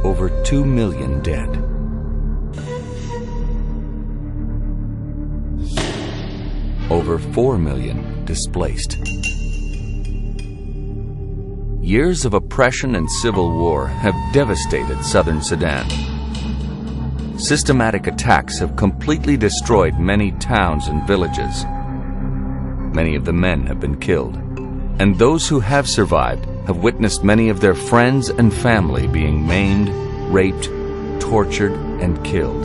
over 2 million dead. Over 4 million displaced. Years of oppression and civil war have devastated southern Sudan. Systematic attacks have completely destroyed many towns and villages. Many of the men have been killed, and those who have survived have witnessed many of their friends and family being maimed, raped, tortured, and killed.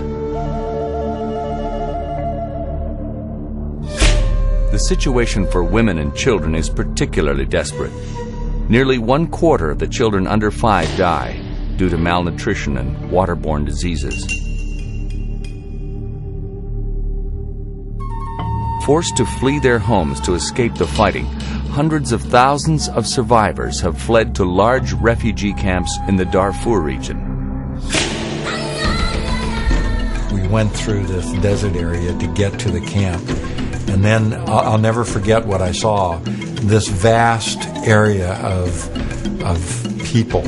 The situation for women and children is particularly desperate. Nearly 1/4 of the children under 5 die due to malnutrition and waterborne diseases. Forced to flee their homes to escape the fighting, hundreds of thousands of survivors have fled to large refugee camps in the Darfur region. We went through this desert area to get to the camp, and then I'll never forget what I saw. This vast area of people.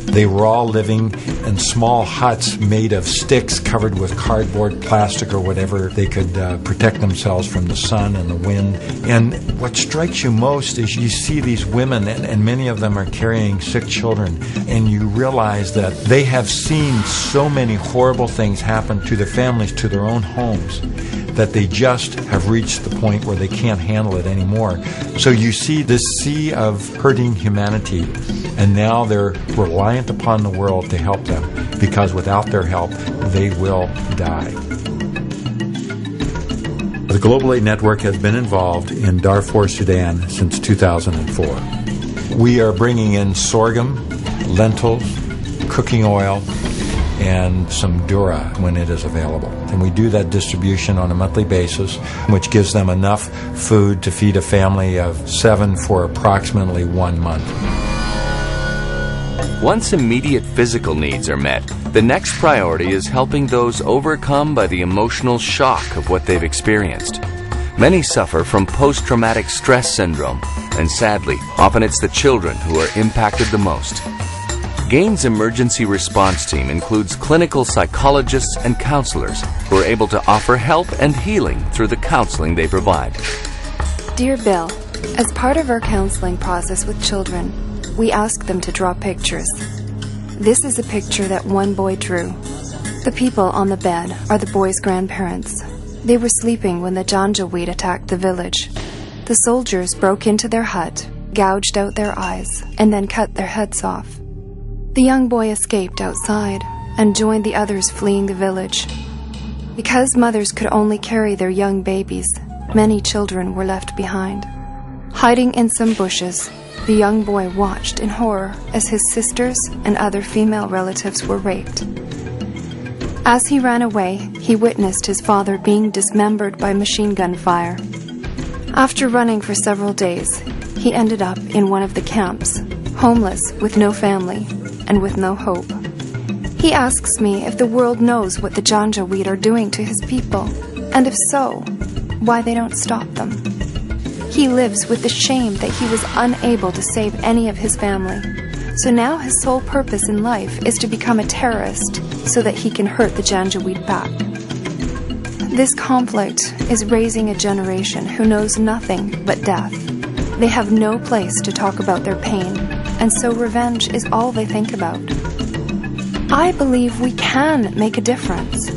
They were all living in small huts made of sticks covered with cardboard, plastic, or whatever they could protect themselves from the sun and the wind. And what strikes you most is you see these women, and many of them are carrying sick children, and you realize that they have seen so many horrible things happen to their families, to their own homes, that they just have reached the point where they can't handle it anymore. So you see this sea of hurting humanity, and now they're reliant upon the world to help them, because without their help, they will die. The Global Aid Network has been involved in Darfur, Sudan since 2004. We are bringing in sorghum, lentils, cooking oil, and some dura when it is available. And we do that distribution on a monthly basis, which gives them enough food to feed a family of 7 for approximately 1 month. Once immediate physical needs are met, the next priority is helping those overcome by the emotional shock of what they've experienced. Many suffer from post-traumatic stress syndrome, and sadly, often it's the children who are impacted the most. GAiN's emergency response team includes clinical psychologists and counselors who are able to offer help and healing through the counseling they provide. Dear Bill, as part of our counseling process with children, we ask them to draw pictures. This is a picture that one boy drew. The people on the bed are the boy's grandparents. They were sleeping when the Janjaweed attacked the village. The soldiers broke into their hut, gouged out their eyes, and then cut their heads off. The young boy escaped outside and joined the others fleeing the village. Because mothers could only carry their young babies, many children were left behind. Hiding in some bushes, the young boy watched in horror as his sisters and other female relatives were raped. As he ran away, he witnessed his father being dismembered by machine gun fire. After running for several days, he ended up in one of the camps, homeless with no family and with no hope. He asks me if the world knows what the Janjaweed are doing to his people, and if so, why they don't stop them. He lives with the shame that he was unable to save any of his family. So now his sole purpose in life is to become a terrorist so that he can hurt the Janjaweed back. This conflict is raising a generation who knows nothing but death. They have no place to talk about their pain, and so revenge is all they think about. I believe we can make a difference.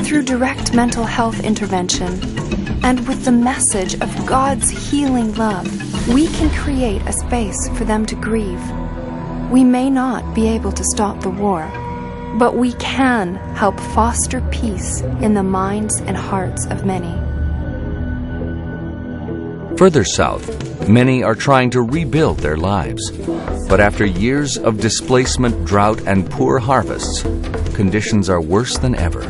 Through direct mental health intervention, and with the message of God's healing love, we can create a space for them to grieve. We may not be able to stop the war, but we can help foster peace in the minds and hearts of many. Further south, many are trying to rebuild their lives. But after years of displacement, drought, and poor harvests, conditions are worse than ever.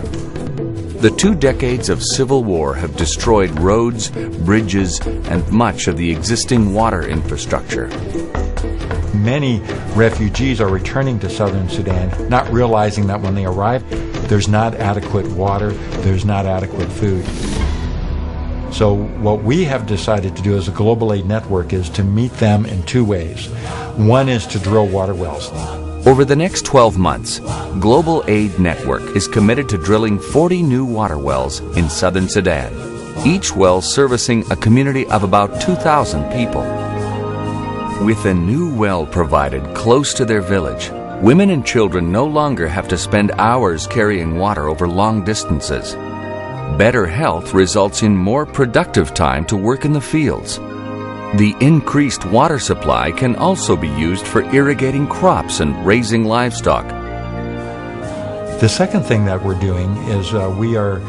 The 2 decades of civil war have destroyed roads, bridges, and much of the existing water infrastructure. Many refugees are returning to southern Sudan, not realizing that when they arrive, there's not adequate water, there's not adequate food. So what we have decided to do as a global aid network is to meet them in two ways. One is to drill water wells. Over the next 12 months, Global Aid Network is committed to drilling 40 new water wells in southern Sudan, each well servicing a community of about 2,000 people. With a new well provided close to their village, women and children no longer have to spend hours carrying water over long distances. Better health results in more productive time to work in the fields. The increased water supply can also be used for irrigating crops and raising livestock. The second thing that we're doing is we are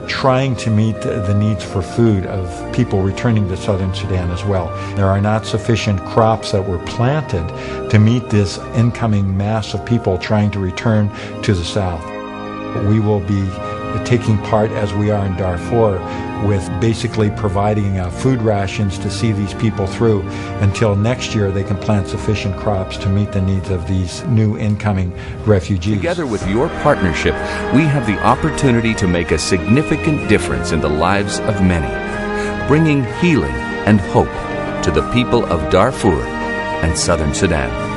trying to meet the needs for food of people returning to southern Sudan as well. There are not sufficient crops that were planted to meet this incoming mass of people trying to return to the south. We will be taking part, as we are in Darfur, with basically providing food rations to see these people through until next year they can plant sufficient crops to meet the needs of these new incoming refugees. Together with your partnership, we have the opportunity to make a significant difference in the lives of many, bringing healing and hope to the people of Darfur and southern Sudan.